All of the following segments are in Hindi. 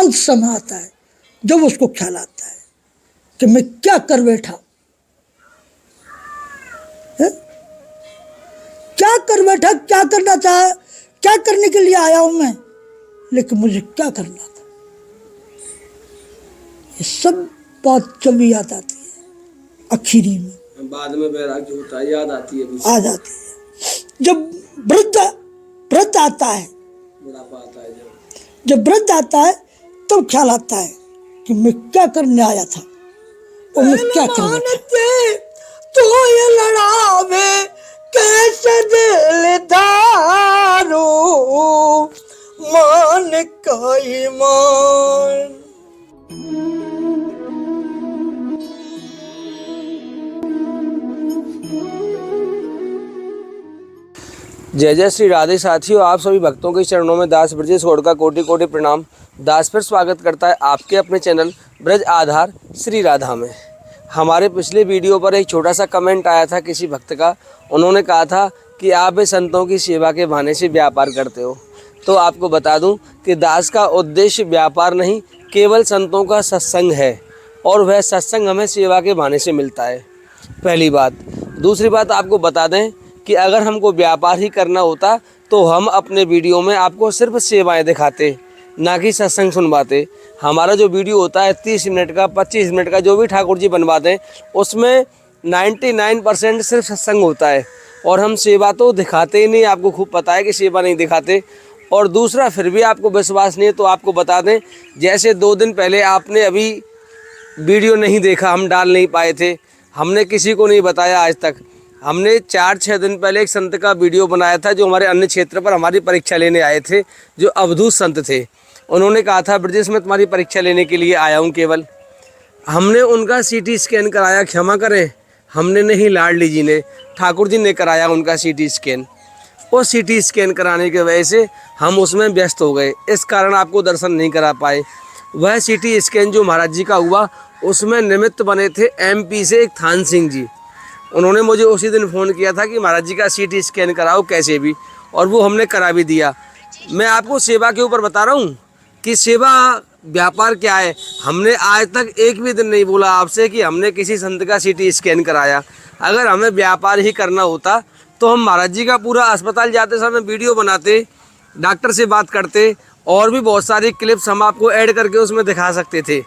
अंत समय आता है जब उसको ख्याल आता है कि मैं क्या कर बैठा, है? क्या कर बैठा, क्या करना चाहा, क्या करने के लिए आया हूं मैं, लेकिन मुझे क्या करना था। ये सब बात जब याद आती है आखिरी में, बाद में वैराग्य होता है, याद आती है, आ जाती है। जब वृद्ध आता है, बुढ़ापा आता है, जब वृद्ध आता है तब ख्याल आता है कि मैं क्या करने आया था और मैं क्या कर बैठा। तो ये लड़ावे कैसे दिल धारो मान का ईमान। जय जय श्री राधे साथियों, आप सभी भक्तों के चरणों में दास ब्रजेश गौड़ का कोटि कोटि प्रणाम। दास फिर स्वागत करता है आपके अपने चैनल ब्रज आधार श्री राधा में। हमारे पिछले वीडियो पर एक छोटा सा कमेंट आया था किसी भक्त का। उन्होंने कहा था कि आप इस संतों की सेवा के बहाने से व्यापार करते हो। तो आपको बता दूं कि दास का उद्देश्य व्यापार नहीं, केवल संतों का सत्संग है, और वह सत्संग हमें सेवा के बहाने से मिलता है, पहली बात। दूसरी बात आपको बता दें कि अगर हमको व्यापार ही करना होता तो हम अपने वीडियो में आपको सिर्फ सेवाएं दिखाते, ना कि सत्संग सुनवाते। हमारा जो वीडियो होता है 30 मिनट का, 25 मिनट का, जो भी ठाकुर जी बनवाते हैं, उसमें 99% सिर्फ सत्संग होता है, और हम सेवा तो दिखाते ही नहीं। आपको खूब पता है कि सेवा नहीं दिखाते। और दूसरा, फिर भी आपको विश्वास नहीं है तो आपको बता दें, जैसे 2 दिन पहले आपने अभी वीडियो नहीं देखा, हम डाल नहीं पाए थे, हमने किसी को नहीं बताया आज तक। हमने 4-6 दिन पहले एक संत का वीडियो बनाया था जो हमारे अन्य क्षेत्र पर हमारी परीक्षा लेने आए थे, जो अवधूत संत थे। उन्होंने कहा था, ब्रजेश मैं तुम्हारी परीक्षा लेने के लिए आया हूँ केवल। हमने उनका CT स्कैन कराया, क्षमा करें, हमने नहीं, लाडली जी ने, ठाकुर जी ने कराया उनका CT स्कैन। और CT स्कैन कराने की वजह से हम उसमें व्यस्त हो गए, इस कारण आपको दर्शन नहीं करा पाए। वह CT स्कैन जो महाराज जी का हुआ, उसमें निमित्त बने थे MP से एक थान सिंह जी। उन्होंने मुझे उसी दिन फ़ोन किया था कि महाराज जी का CT स्कैन कराओ कैसे भी, और वो हमने करा भी दिया। मैं आपको सेवा के ऊपर बता रहा हूँ कि सेवा व्यापार क्या है। हमने आज तक एक भी दिन नहीं बोला आपसे कि हमने किसी संत का CT स्कैन कराया। अगर हमें व्यापार ही करना होता तो हम महाराज जी का पूरा अस्पताल जाते समय वीडियो बनाते, डॉक्टर से बात करते, और भी बहुत सारी क्लिप्स हम आपको ऐड करके उसमें दिखा सकते थे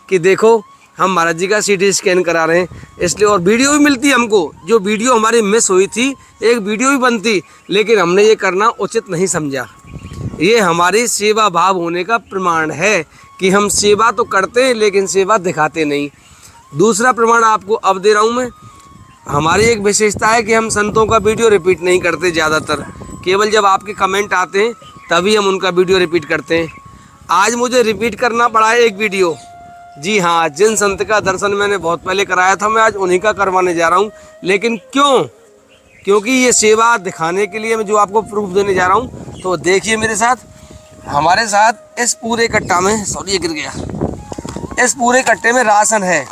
कि देखो हम महाराज जी का CT स्कैन करा रहे हैं। इसलिए, और वीडियो भी मिलती हमको, जो वीडियो हमारी मिस हुई थी, एक वीडियो भी बनती, लेकिन हमने ये करना उचित नहीं समझा। ये हमारी सेवा भाव होने का प्रमाण है कि हम सेवा तो करते हैं लेकिन सेवा दिखाते नहीं। दूसरा प्रमाण आपको अब दे रहा हूँ मैं। हमारी एक विशेषता है कि हम संतों का वीडियो रिपीट नहीं करते ज़्यादातर, केवल जब आपके कमेंट आते हैं तभी हम उनका वीडियो रिपीट करते हैं। आज मुझे रिपीट करना पड़ा है एक वीडियो। जी हाँ, जिन संत का दर्शन मैंने बहुत पहले कराया था, मैं आज उन्हीं का करवाने जा रहा हूँ। लेकिन क्यों? क्योंकि ये सेवा दिखाने के लिए मैं जो आपको प्रूफ देने जा रहा हूँ। तो देखिए मेरे साथ, हमारे साथ इस पूरे कट्टा में, सॉरी ये गिर गया, इस पूरे कट्टे में राशन है।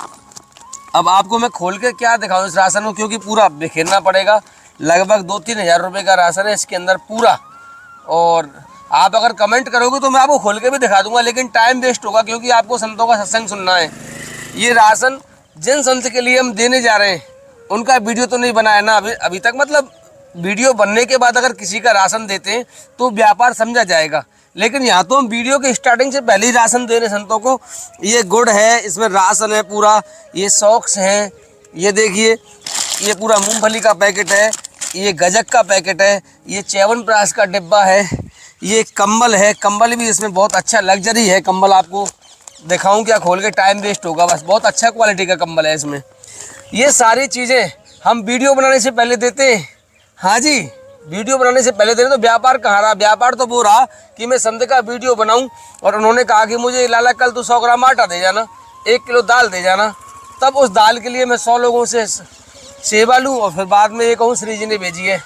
अब आपको मैं खोल के क्या दिखाऊँ इस राशन को, क्योंकि पूरा बिखेरना पड़ेगा। लगभग 2-3 हज़ार रुपये का राशन है इसके अंदर पूरा। और आप अगर कमेंट करोगे तो मैं आपको खोल के भी दिखा दूंगा, लेकिन टाइम वेस्ट होगा, क्योंकि आपको संतों का सत्संग सुनना है। ये राशन जिन संत के लिए हम देने जा रहे हैं, उनका वीडियो तो नहीं बनाया ना अभी तक। मतलब वीडियो बनने के बाद अगर किसी का राशन देते हैं तो व्यापार समझा जाएगा, लेकिन यहाँ तो हम वीडियो के स्टार्टिंग से पहले ही राशन दे रहे संतों को। ये गुड़ है, इसमें राशन है पूरा, ये सॉक्स हैं, ये देखिए, ये पूरा मूंगफली का पैकेट है, ये गजक का पैकेट है, ये च्यवनप्राश का डिब्बा है, ये कंबल है। कंबल भी इसमें बहुत अच्छा लग्जरी है कंबल। आपको दिखाऊं क्या खोल के, टाइम वेस्ट होगा, बस बहुत अच्छा क्वालिटी का कंबल है इसमें। ये सारी चीज़ें हम वीडियो बनाने से पहले देते हैं। हाँ जी, वीडियो बनाने से पहले देते। तो व्यापार कहाँ रहा? व्यापार तो वो रहा कि मैं संत का वीडियो बनाऊं और उन्होंने कहा कि मुझे लाला कल तो 100 ग्राम आटा दे जाना, 1 किलो दाल दे जाना। तब उस दाल के लिए मैं 100 लोगों से सेवा लूँ और फिर बाद में ये कहूँ श्री जी ने भेजी है।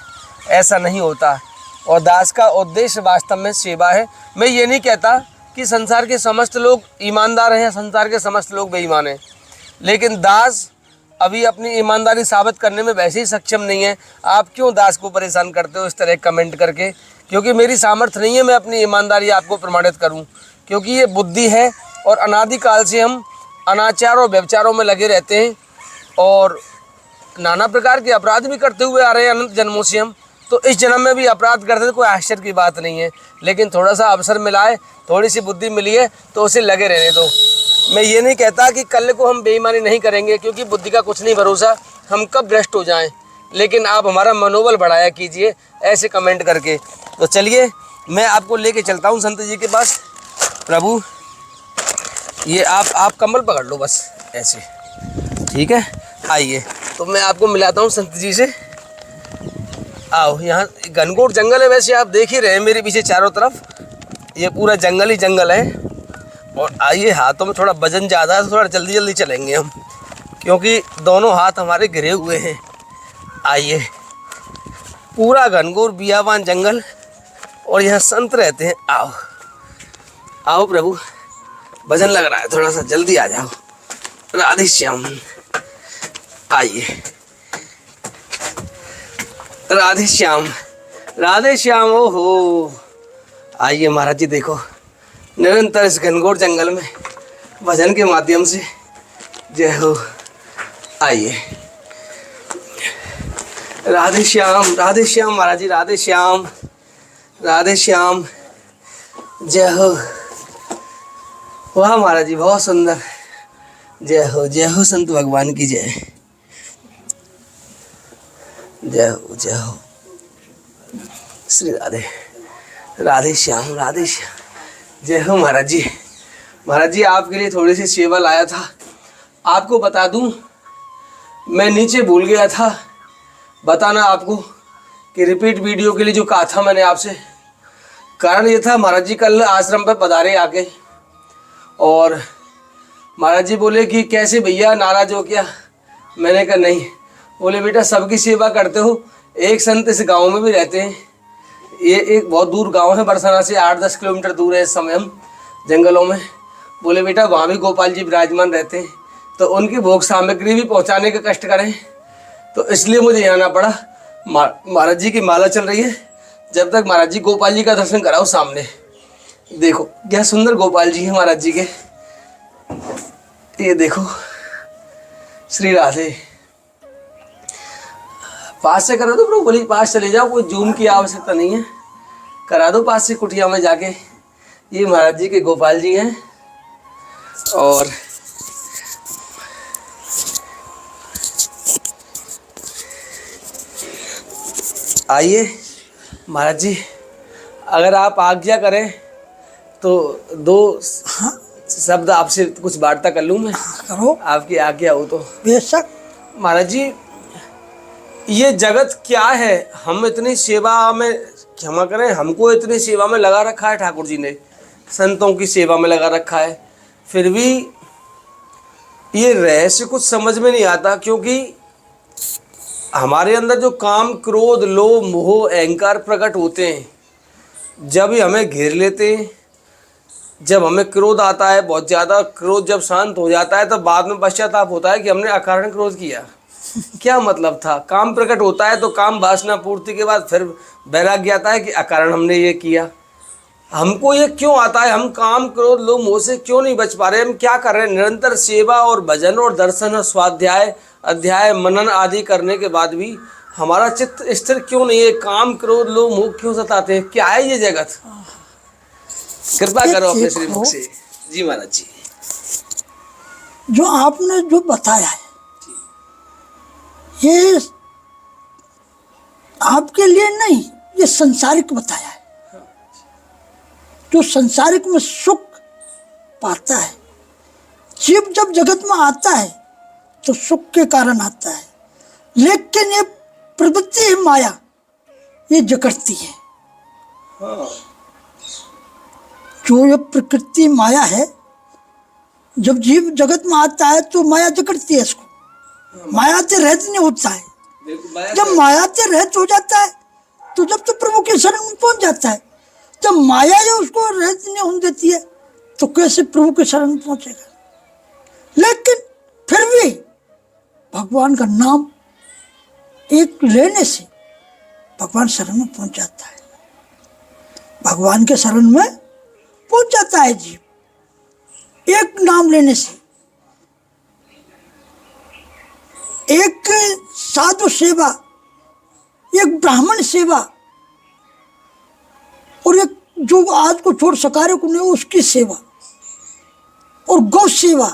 ऐसा नहीं होता। और दास का उद्देश्य वास्तव में सेवा है। मैं ये नहीं कहता कि संसार के समस्त लोग ईमानदार हैं या संसार के समस्त लोग बेईमान हैं, लेकिन दास अभी अपनी ईमानदारी साबित करने में वैसे ही सक्षम नहीं है। आप क्यों दास को परेशान करते हो इस तरह कमेंट करके क्योंकि मेरी सामर्थ्य नहीं है मैं अपनी ईमानदारी आपको प्रमाणित करूं, क्योंकि ये बुद्धि है और अनादिकाल से हम अनाचार और व्यभिचारों में लगे रहते हैं और नाना प्रकार के अपराध भी करते हुए आ रहे हैं अनंत जन्मों से हम। तो इस जन्म में भी अपराध करते तो कोई आश्चर्य की बात नहीं है, लेकिन थोड़ा सा अवसर मिला है, थोड़ी सी बुद्धि मिली है तो उसे लगे रहने दो। मैं ये नहीं कहता कि कल को हम बेईमानी नहीं करेंगे, क्योंकि बुद्धि का कुछ नहीं भरोसा, हम कब भ्रष्ट हो जाएं। लेकिन आप हमारा मनोबल बढ़ाया कीजिए ऐसे कमेंट करके। तो चलिए मैं आपको लेके चलता हूँ संत जी के पास। प्रभु ये आप कमल पकड़ लो बस ऐसे, ठीक है। आइए तो मैं आपको मिलाता हूँ संत जी से। आओ, यहाँ घनघोर जंगल है, वैसे आप देख ही रहे हैं मेरे पीछे चारों तरफ ये पूरा जंगल ही जंगल है। और आइए, हाथों में थोड़ा वजन ज़्यादा है तो थोड़ा जल्दी जल्दी चलेंगे हम, क्योंकि दोनों हाथ हमारे घिरे हुए हैं। आइए, पूरा घनघोर बियाबान जंगल और यहाँ संत रहते हैं। आओ आओ प्रभु, वजन लग रहा है थोड़ा सा, जल्दी आ जाओ। राधे श्याम। आइए, राधे श्याम राधे श्याम। ओ हो, आइए महाराज जी, देखो निरंतर इस घनघोर जंगल में भजन के माध्यम से जय हो। आइए, राधे श्याम महाराज जी, राधे श्याम जय हो। वाह महाराज जी, बहुत सुंदर। जय हो संत भगवान की जय। जय हो श्री राधे श्याम जय हो महाराज जी। महाराज जी, आपके लिए थोड़ी सी सेवा लाया था। आपको बता दूं, मैं नीचे भूल गया था बताना आपको कि रिपीट वीडियो के लिए जो कहा था मैंने आपसे, कारण ये था महाराज जी कल आश्रम पर पधारे आके, और महाराज जी बोले कि कैसे भैया नाराज हो क्या। मैंने कहा नहीं। बोले बेटा सबकी सेवा करते हो, एक संत इस गांव में भी रहते हैं, ये एक बहुत दूर गांव है, बरसाना से 8-10 किलोमीटर दूर है इस समय हम जंगलों में। बोले बेटा वहाँ भी गोपाल जी विराजमान रहते हैं, तो उनकी भोग सामग्री भी पहुँचाने का कष्ट करें, तो इसलिए मुझे आना पड़ा। महाराज जी की माला चल रही है, जब तक महाराज जी गोपाल जी का दर्शन कराओ सामने। देखो क्या सुंदर गोपाल जी हैं महाराज जी के, ये देखो श्री राधे। पास से करा दो प्रभु, बोली पास चले जाओ, कोई जूम की आवश्यकता नहीं है, करा दो पास से कुटिया में जाके। ये महाराज जी के गोपाल जी हैं। और आइए महाराज जी, अगर आप आज्ञा करें तो 2 शब्द आपसे कुछ वार्ता कर लूँ मैं। करो, आपकी आज्ञा हो तो। बेशक। महाराज जी, ये जगत क्या है, हम इतनी सेवा में, क्षमा करें, हमको इतनी सेवा में लगा रखा है ठाकुर जी ने, संतों की सेवा में लगा रखा है, फिर भी ये रहस्य कुछ समझ में नहीं आता। क्योंकि हमारे अंदर जो काम, क्रोध, लोभ, मोह, अहंकार प्रकट होते हैं, जब ही हमें घेर लेते हैं, जब हमें क्रोध आता है बहुत ज़्यादा, क्रोध जब शांत हो जाता है तो बाद में पश्चाताप होता है कि हमने अकारण क्रोध किया, क्या मतलब था। काम प्रकट होता है तो काम वासना पूर्ति के बाद फिर वैराग्य आता है कि अकारण हमने ये किया। हमको ये क्यों आता है, हम काम, क्रोध, लोभ, मोह से क्यों नहीं बच पा रहे। हम क्या कर रहे हैं, निरंतर सेवा और भजन और दर्शन और स्वाध्याय, अध्याय, मनन आदि करने के बाद भी हमारा चित्त स्थिर क्यों नहीं है। काम, क्रोध, लोभ, मोह क्यों सताते हैं, क्या है ये जगत। कृपा करो अपने श्री मुख से। जी महाराज जी, जो आपने जो बताया है ये आपके लिए नहीं, ये संसारिक बताया है। जो संसारिक में सुख पाता है, जीव जब जगत में आता है तो सुख के कारण आता है, लेकिन ये प्रवृत्ति है माया, ये जकड़ती है। जो ये प्रकृति माया है, जब जीव जगत में आता है तो माया जकड़ती है इसको, माया से रहित नहीं होता है। जब माया से रहित हो जाता है तो जब तो प्रभु के शरण में पहुंच जाता है। जब माया जो उसको रहित नहीं होने देती है तो कैसे प्रभु के शरण में पहुंचेगा। लेकिन फिर भी भगवान का नाम एक लेने से भगवान शरण में पहुंच जाता है। भगवान के शरण में पहुंच जाता है जीव। एक नाम लेने से, एक साधु सेवा, एक ब्राह्मण सेवा, और एक जो आज को छोड़ सकारे को नहीं उसकी सेवा, और गौ सेवा,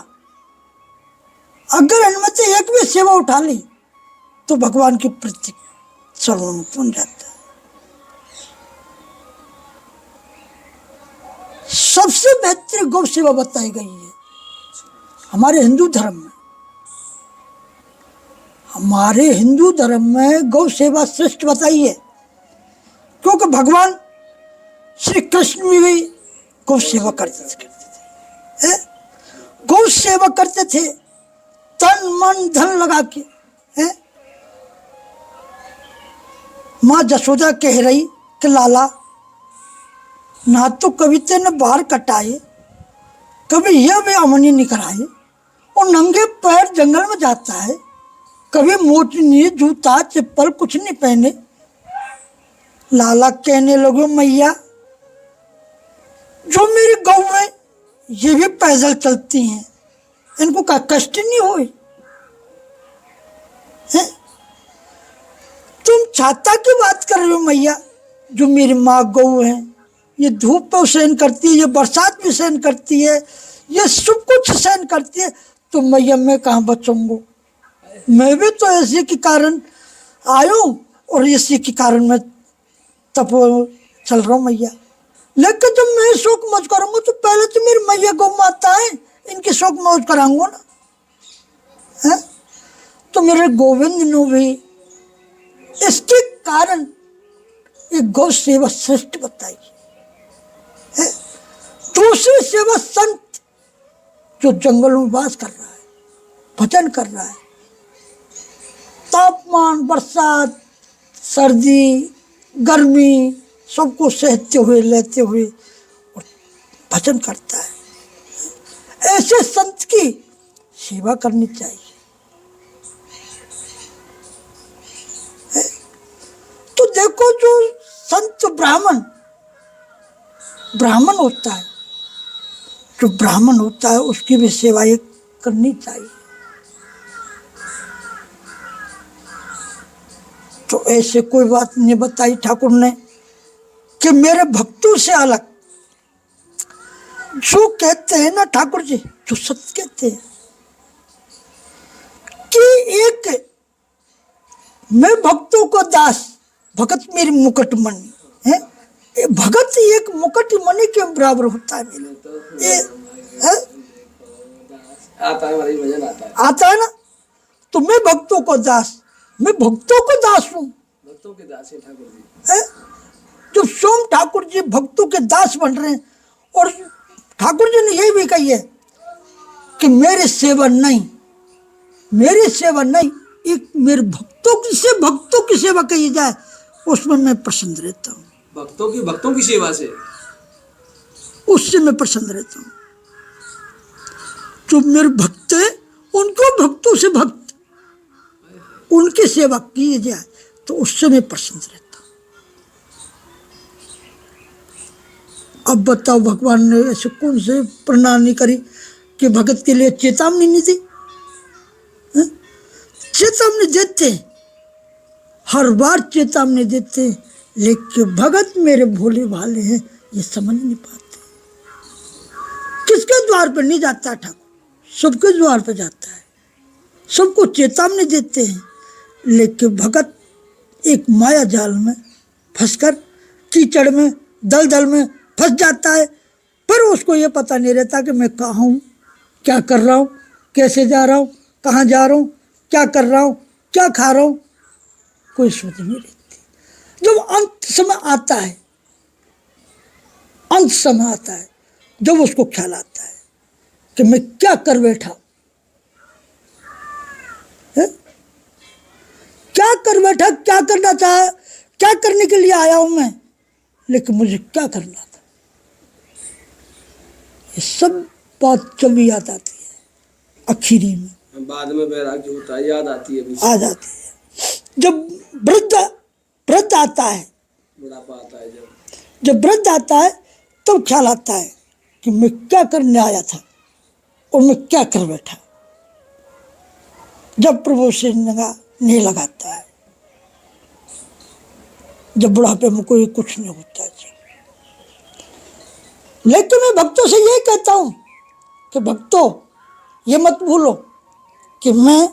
अगर इनमें से एक भी सेवा उठा ली तो भगवान की प्रति शरण में पहुंच जाता है। सबसे बेहतर गौ सेवा बताई गई है हमारे हिंदू धर्म में। हमारे हिंदू धर्म में गौ सेवा श्रेष्ठ बताई है, क्योंकि भगवान श्री कृष्ण भी गौ सेवा करते थे। गौ सेवा करते थे तन मन धन लगा के। माँ जसोदा कह रही कि लाला ना तो कभी तेने बाहर कटाए, कभी यह भी अमनी नहीं कराए, और नंगे पैर जंगल में जाता है, कभी मोटनी जूता चप्पल कुछ नहीं पहने। लाला कहने लगे मैया जो मेरी गौ है ये भी पैदल चलती हैं, इनको का कष्ट नहीं होए। तुम छाता की बात कर रहे हो मैया, जो मेरी माँ गौ है ये धूप पे सहन करती है, ये बरसात भी सहन करती है, ये सब कुछ सहन करती है, तो मैया मैं कहाँ बचूंगा? मैं भी तो ऐसे के कारण आयो और इसी के कारण मैं तब चल रहा हूँ मैया। लेकिन जब मैं शोक मौज करूंगा तो पहले तो मेरी मैया गौ माता है, इनकी शोक मौज कराऊंगा ना, है? तो मेरे गोविंद ने भी इसके कारण एक गौ सेवा श्रेष्ठ बताई है। दूसरी सेवा संत जो जंगलों में वास कर रहा है, भजन कर रहा है, तापमान, बरसात, सर्दी, गर्मी सबको सहते हुए लेते हुए और भजन करता है। ऐसे संत की सेवा करनी चाहिए। तो देखो जो संत ब्राह्मण होता है, जो ब्राह्मण होता है उसकी भी सेवा करनी चाहिए। तो ऐसे कोई बात नहीं बताई ठाकुर ने कि मेरे भक्तों से अलग। जो कहते हैं ना ठाकुर जी, जो सत्य कहते हैं कि एक मैं भक्तों को दास, भगत मेरी मुकुटमणि है। भगत एक मुकुटमणि के बराबर होता है मेरे। आता है हमारी भजन आता है ना। तो मैं भक्तों को दास, मैं भक्तों को दास हूँ। भक्तों के दास है ठाकुर जी। जो सोम ठाकुर जी भक्तों के दास बन रहे हैं, और ठाकुर जी ने यही भी कही है कि मेरी सेवा नहीं, एक मेरे भक्तों की सेवा कही जाए उसमें मैं प्रसन्न रहता हूँ। भक्तों की सेवा से उससे मैं प्रसन्न रहता हूँ। जो मेरे भक्त है उनको भक्तों से भक्त, उनकी सेवा की जाए तो उससे मैं प्रसन्न रहता हूँ। अब बताओ भगवान ने ऐसे कौन से प्रणाली करी कि भगत के लिए चेतावनी नहीं दी? चेतावनी देते, हर बार चेतावनी देते, लेकिन भगत मेरे भोले भाले हैं, ये समझ नहीं पाते। किसके द्वार पर नहीं जाता ठाकुर, सबके द्वार पर जाता है, सबको चेतावनी देते हैं, लेकिन भगत एक माया जाल में फंसकर कीचड़ में दलदल में फंस जाता है। फिर उसको ये पता नहीं रहता कि मैं कहाँ हूँ, क्या कर रहा हूँ, कैसे जा रहा हूँ, कहाँ जा रहा हूँ, क्या कर रहा हूँ, क्या खा रहा हूँ, कोई सोच नहीं रहती। जब अंत समय आता है, जब उसको ख्याल आता है कि मैं क्या कर बैठा, क्या कर बैठा, क्या करना चाहा, क्या करने के लिए आया हूं मैं, लेकिन मुझे क्या करना था, ये सब बात जब याद आती है आखिरी में, बाद में वैराग्य होता है, याद आती है, आ जाती है। जब वृद्ध आता है, बुढ़ापा आता है, जब व्रत आता है तब ख्याल आता है कि मैं क्या करने आया था और मैं क्या कर बैठा। जब प्रभु से निगाह नहीं लगाता है, जब बुढ़ापे में कोई कुछ नहीं होता है। लेकिन मैं भक्तों से ये कहता हूं कि भक्तों, ये मत भूलो कि मैं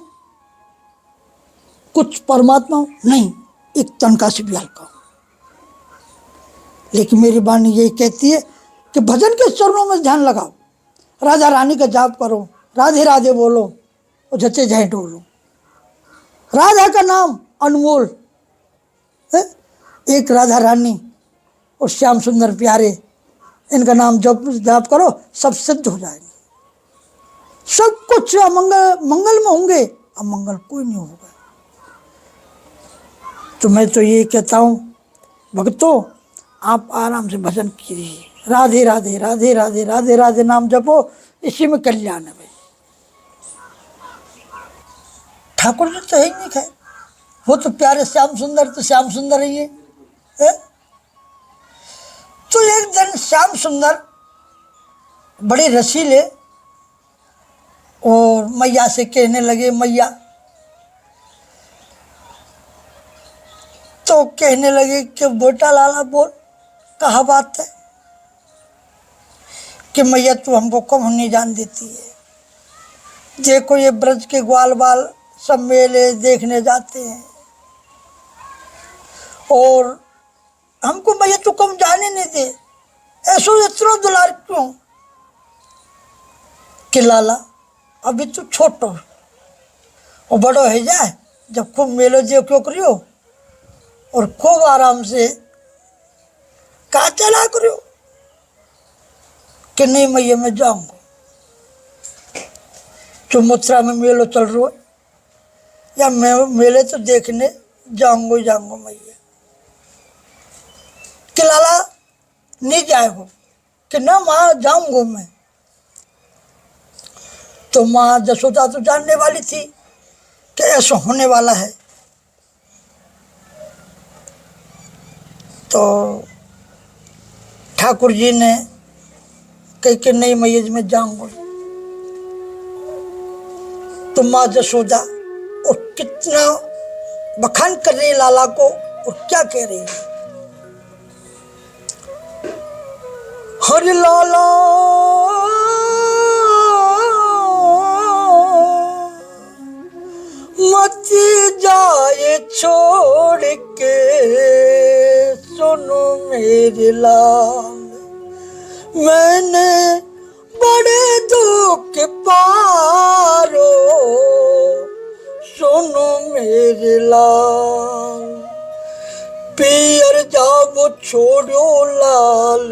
कुछ परमात्मा हूं, नहीं, एक तनका से भी हल्का हूं। लेकिन मेरी वाणी यही कहती है कि भजन के चरणों में ध्यान लगाओ, राधा रानी का जाप करो, राधे राधे बोलो और जचे जय डोलो। राधा का नाम अनमोल है। एक राधा रानी और श्याम सुंदर प्यारे, इनका नाम जब जाप करो सब सिद्ध हो जाएंगे। सब कुछ मंगल में होंगे, अमंगल कोई नहीं होगा। तो मैं तो ये कहता हूँ भक्तों, आप आराम से भजन कीजिए, राधे राधे राधे राधे राधे राधे नाम जपो, इसी में कल्याण है भाई। ठाकुर जी तो है ही नहीं, खैर वो तो प्यारे श्याम सुंदर, तो श्याम सुंदर ही है। तो एक दिन श्याम सुंदर बड़े रसीले और मैया से कहने लगे, मैया, तो कहने लगे कि बेटा लाला बोल, कहा बात है कि मैया तू हमको कम नहीं जान देती है। देखो ये ब्रज के ग्वाल बाल सब मेले देखने जाते हैं और हमको मैया तू कम जाने नहीं दे, ऐसो इतना दुलार क्यों? कि लाला अभी तू छोटो और बड़ो है जाए, जब खूब मेलो जो क्यों करियो और खूब आराम से का चला करियो। कि नहीं मैया मैं जाऊंगा, जो मथुरा में मेलो चल रहा है या मैं मेले तो देखने जाऊंगा ही जाऊंगा मैया। कि लाला नहीं जाएगो? कि ना माँ जाऊंगा मैं। तो माँ जसोदा तो जानने वाली थी कि ऐसा होने वाला है, तो ठाकुर जी ने कही कि नहीं मैया जी मैं जाऊंगा। तो माँ जसोदा और कितना बखान कर रही है लाला को और क्या कह रही है, हरे लाला मत जाए छोड़ के, सुनो मेरे लाल, मैंने बड़े दुख पारो, सुनो मेरे लाल, पियर जाओ छोड़ो लाल,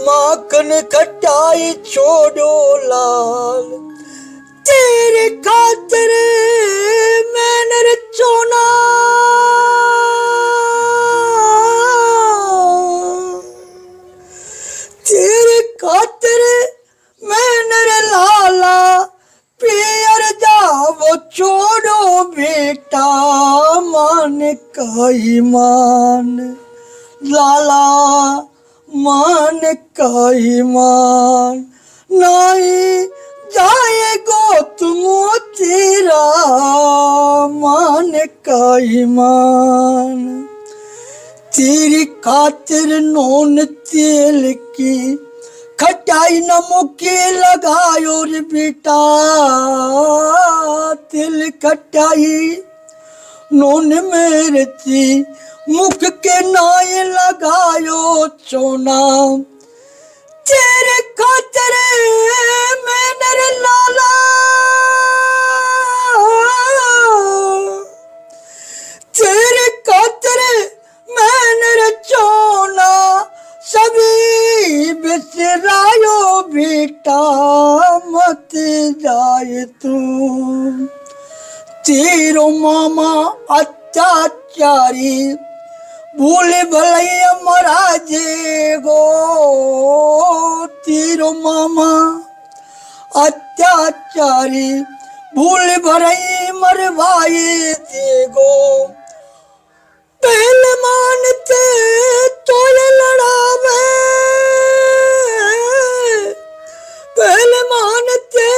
माखन खटाई छोड़ो लाल, तेरे खातिर मैंने रचोना, तेरे खातिर मैंने लाला, पियर जाओ छोड़ो बेटा, मान का ईमान लाला, मान का ईमान नहीं जाएगो तुम तेरा, मान का ईमान, तेरी खातिर नून तेल की खटाई नमक लगायो रे बेटा, तिल खटाई नून मिर्ची मुख के नाय लगायो चोना, तेरे खातिर मैंने लाला, तेरे खातिर मैंने चोना, सभी बिसरायो बेटा, मत जाए तू, तेरो मामा अत्याचारी, भूल भलैया महाराजे गो, तेरो मामा अत्याचारी, भूल भरई मरवाए देगो, पहले मानते तो ये लड़ावे, पहले मानते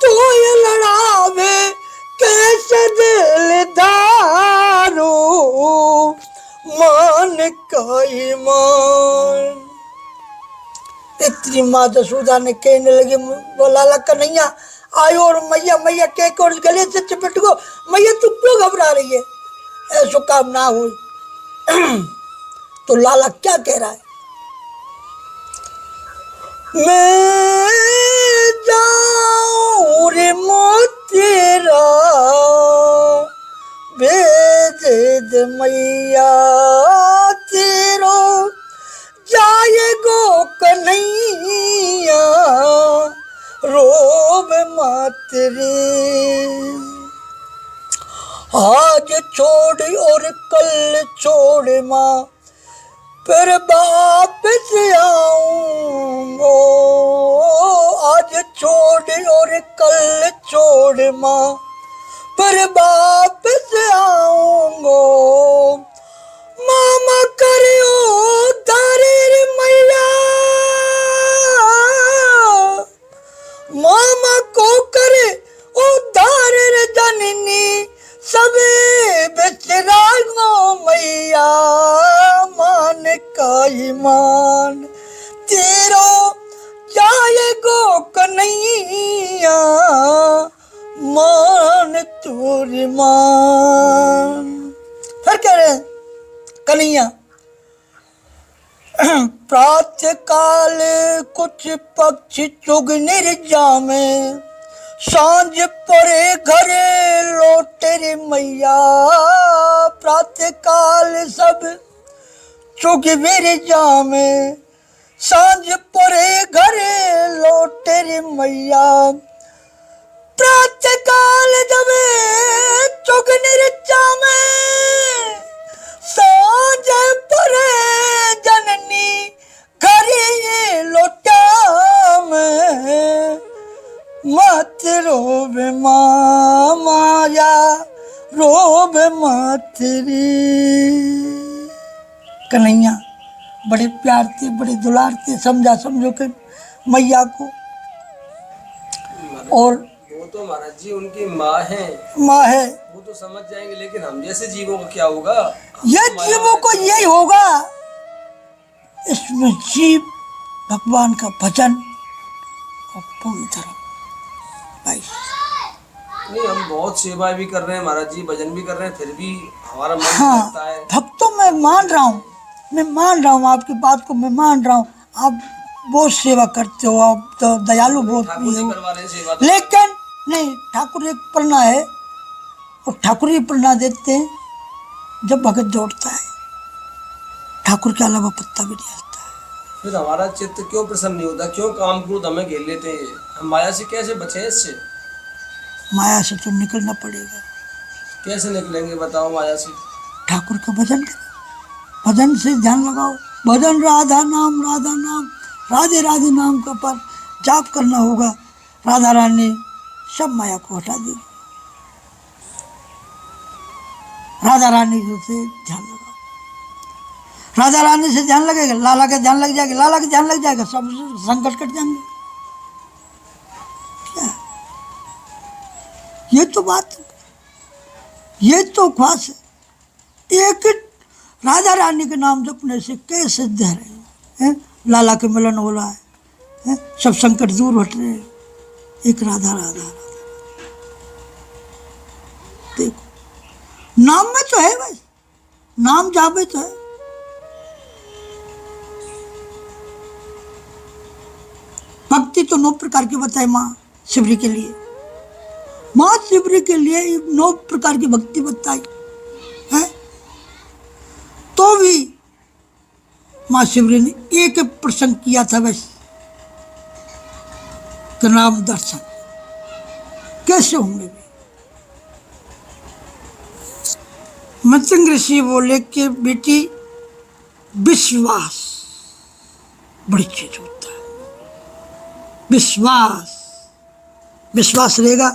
तो ये लड़ावे, कैसे दिलदारो मान का ईमान। इतनी माँ जसोदा ने कहने लगी, वो लाला कन्हैया आयो और मैया मैया कह के और गले से चिपट गो। मैया तू क्यों घबरा रही है, ऐसो काम ना हो। तो लाला क्या कह रहा है, मैं जाऊं रे मोतेरा भेज दे मैया तेरो, जाए गो कन्हैया रोब मातरे। आज छोड़ और कल छोड़ माँ, फिर वापस आऊंगो। आज छोड़ और कल छोड़ माँ, फिर वापस आऊंगो। मामा करियो दारेर मैया, मामा को करे ओ दारेर जननी, सबे बेचरागो मैया मान का ईमान तेरो, जाएगो कन्हैया मान तोरी मान। फिर कह रहे कन्हैया, प्रातः काल कुछ पक्षी चुग निर्जामे, सांझ परे घरे लौटे रे मैया। प्रातः काल सब चुग निर्जामे, सांझ परे घरे लौटे रे मैया। प्रातः काल जब चुग निर्जामे, सांझ परे जननी घरे लौटा में। मत रोब माया रोब मातरी। कन्हैया बड़े प्यार थे, बड़े दुलार थे, समझा समझो के मैया को। और वो तो महाराज जी उनकी माँ है, वो तो समझ जाएंगे, लेकिन हम जैसे जीवों का क्या होगा? ये जीवों को यही होगा, इसमें जीव भगवान का भजन और पूर्ण धर्म। भाई नहीं, हम बहुत सेवाएं भी कर रहे हैं महाराज जी, भजन भी कर रहे हैं, फिर भी हमारा मन करता है। भक्तों मैं मान रहा हूँ, आपकी बात को मैं मान रहा हूँ। आप बहुत सेवा करते हो, आप तो दयालु बहुत भी हो, लेकिन नहीं, ठाकुर एक पन्ना है और ठाकुर ही पन्ना देते हैं जब भगत जोड़ता है, ठाकुर के अलावा पत्ता भी नहीं हिलता है। फिर हमारा चित्त क्यों प्रसन्न नहीं होता, क्यों काम क्रोध हमें घेर लेते हैं? हम माया से कैसे बचे? इससे माया से तो निकलना पड़ेगा। कैसे निकलेंगे बताओ माया से? ठाकुर का भजन करो, भजन से ध्यान लगाओ, भजन राधा नाम राधे राधे नाम का पर जाप करना होगा। राधा रानी सब माया को हटा देगी। राधा रानी से ध्यान लगाओ, राधा रानी से ध्यान लगेगा, लाला का ध्यान लग जाएगा, लाला का ध्यान लग जाएगा, सब संकट कट जाएंगे। क्या ये तो बात, ये तो ख्वास है। एक राधा रानी के नाम जपने से कैसे सिद्ध है, लाला के मिलन हो रहा है, सब संकट दूर हट रहे हैं। एक राधा राधा राधा, देखो नाम में तो है भाई, नाम जापे तो है। भक्ति तो 9 प्रकार की बताए माँ शिवरी के लिए, माँ शिवरी के लिए 9 प्रकार की भक्ति बताई है। तो भी माँ शिवरी ने एक प्रसंग किया था बस, कि नाम दर्शन कैसे होंगे। मृत्यंग ऋषि बोले कि बेटी विश्वास बड़ी चीज होता है, विश्वास रहेगा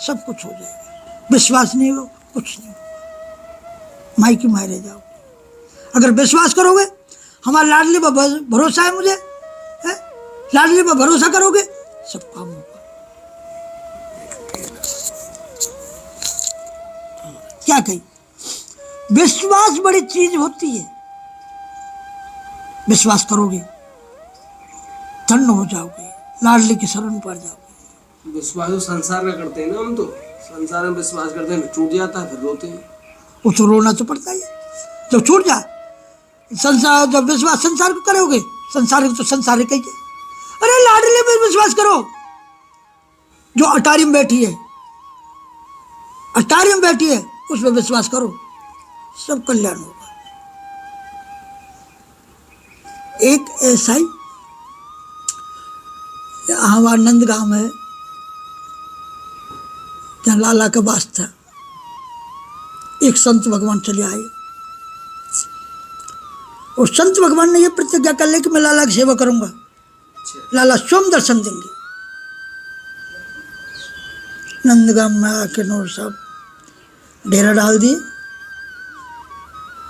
सब कुछ हो जाएगा, विश्वास नहीं हो कुछ नहीं होगा। माई की माई रह जाओगे। अगर विश्वास करोगे, हमारा लाडली पर भरोसा है मुझे, है? लाडली पर भरोसा करोगे, सब काम होगा। क्या कही? विश्वास बड़ी चीज होती है। विश्वास करोगे, धन्य हो जाओगे, लाडली की शरण पड़ जाओगे। विश्वास तो संसार का करते हैं ना, हम तो संसार में विश्वास करते हैं, टूट जाता है फिर रोते हैं। वो तो रोना तो पड़ता ही है जब छूट जाए। संसार, जब विश्वास संसार को करोगे, संसारिक तो संसारिक ही है। अरे लाडली पे विश्वास करो, जो अटारी में बैठी है, अटारी में बैठी है, उस पर विश्वास करो, सब कल्याण होगा। एक ऐसा ही हमारा नंदगांव है, जहाँ लाला का वास था। एक संत भगवान चले आए और संत भगवान ने यह प्रतिज्ञा कर ली कि मैं लाला की सेवा करूंगा, लाला स्वयं दर्शन देंगे। नंदगांव में आके नौर साहब डेरा डाल दिए,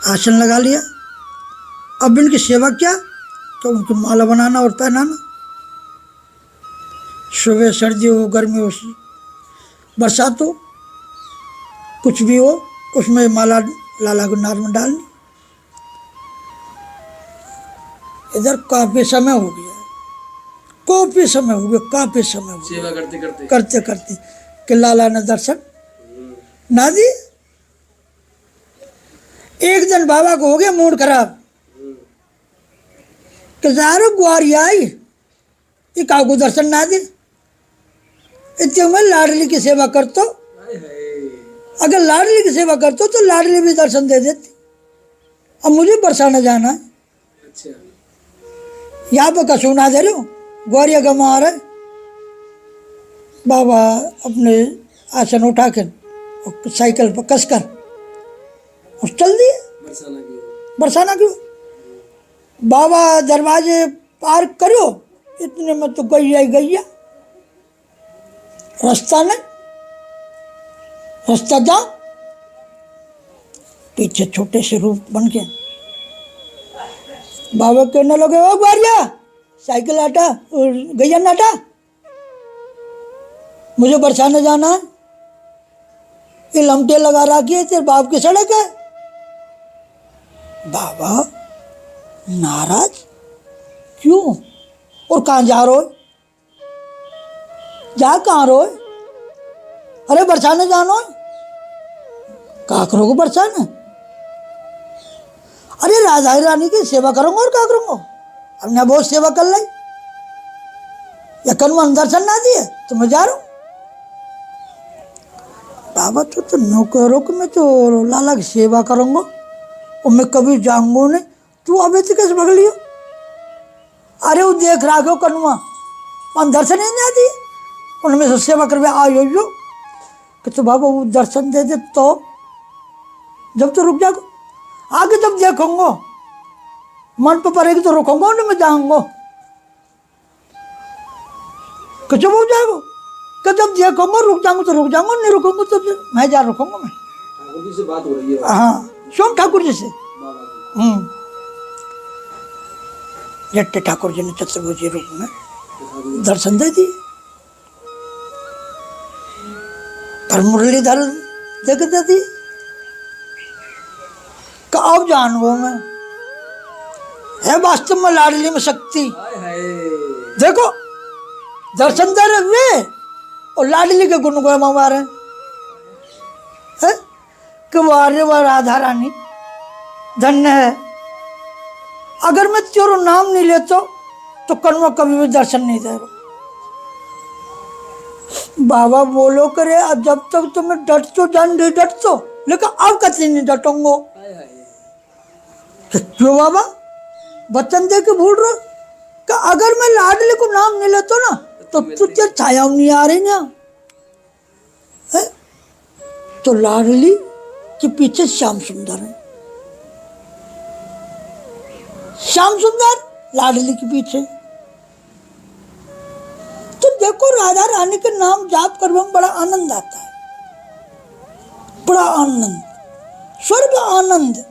आसन लगा लिया। अब इनकी सेवा क्या, तो उनकी माला बनाना और पहनाना। सुबह सर्दी हो, गर्मी हो, बरसात हो, कुछ भी हो, उसमें माला लाला को नार में डालनी। इधर काफी समय हो गया, काफी समय हो गया, काफी समय हो गया सेवा करते करते करते करते कि लाला ने दर्शन ना दिए। एक दिन बाबा को हो गया मूड खराब कि सारो गुआरी आई, ये काऊ को दर्शन ना दे। इतने में लाडली की सेवा करतो, अगर लाडली की सेवा करतो तो लाडली भी दर्शन दे देती। अब मुझे बरसाने जाना है, अच्छा यहाँ पर कसू ना दे रहे हो, ग्वारिया का मार है। बाबा अपने आसन उठा कर साइकिल पर कसकर और चल दिए बरसाना की ओर। बरसाना क्यों। बाबा दरवाजे पार करो, इतने में तो गैया ही गैया, रास्ता नहीं, रास्ता जा। पीछे छोटे से रूप बन के बाबा कहने लगे, ओ ग्वारिया साइकिल हटा और गैया न हटा, मुझे बरसाने जाना है। ये लमटे लगा रखी है, तेरे बाप की सड़क है। बाबा नाराज क्यों, और कहाँ जा रहे हो, जा कहाँ रहो, अरे बरसाने जानो है। कहाँ करोगे बरसाने, अरे राजा रानी की सेवा करूंगा और क्या करूंगा, हमने बहुत सेवा कर ली, या कनुमान दर्शन ना दिए तो मैं जा रहा हूँ। बाबा तो नौकरों को मैं तो लाला की सेवा करूंगा और मैं कभी जाऊंगा नहीं, तू अभी तक कैसे भग लियो। अरे वो देख रहा हो कनुआ, मन दर्शन ही नहीं दिए, उनमें से सेवा करवे आयो जो कि तो बाबा वो दर्शन दे दे तो जब तो रुक जाओ, आगे जब देखूंगा मन पर पड़ेगी तो रुकूंगा, उन्हें मैं जाऊंगा कि जब हो जाएगा, कि जब देखूंगा रुक जाऊंगा तो रुक जाऊंगा, नहीं रुकूंगा तो फिर मैं जा रुकूंगा। मैं ठाकुर जी से बात हो रही है, हाँ सोम ठाकुर जी से। बाबा की। जट्टे ठाकुर जी ने चतुर्भुजी रूप में दर्शन दे दिए। पर मुरलीधर देख देती का अब जानो मैं है वास्तव में लाडली में शक्ति। देखो दर्शन दे रहे हुए और लाडली के गुण को मार रहे हैं कि वारे व राधा रानी धन्य है। अगर मैं तेरा नाम नहीं लेता तो कन्वा कभी भी दर्शन नहीं दे रहा। बाबा बोलो करे जब तक तो मैं डट तो जान दे डट तो, लेकिन अब कतई नहीं डटूंगा। क्यों बाबा वचन दे के भूल रहा कि अगर मैं लाडली को नाम नहीं लेता ना तो तुझे छाया नहीं आ रही ना है? तो लाडली के पीछे श्याम सुंदर है, श्याम सुंदर लाडली के पीछे। तो देखो राधा रानी के नाम जाप करने में बड़ा आनंद आता है, बड़ा आनंद। स्वर्ग आनंद।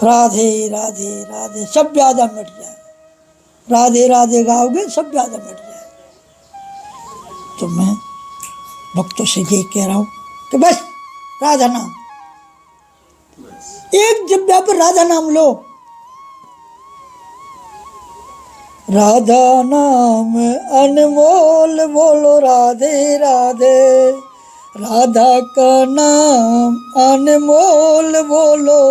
राधे राधे राधे सब व्याधा मिट जाए, राधे राधे गाओगे सब व्याधा मिट जाए। तो मैं भक्तों से ये कह रहा हूं कि बस राधा नाम, एक जिब्बा पर राधा नाम लो। राधा नाम अनमोल बोलो राधे राधे, राधा का नाम अनमोल बोलो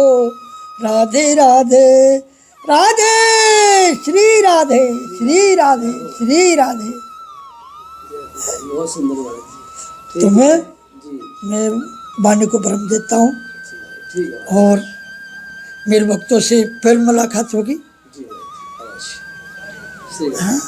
राधे राधे, राधे श्री राधे श्री राधे श्री राधे। बहुत सुंदर बात। तो मैं वाणी को भ्रम देता हूँ ठीक है और मेरे भक्तों से फिर मुलाकात होगी। जी अवश्य। हाँ।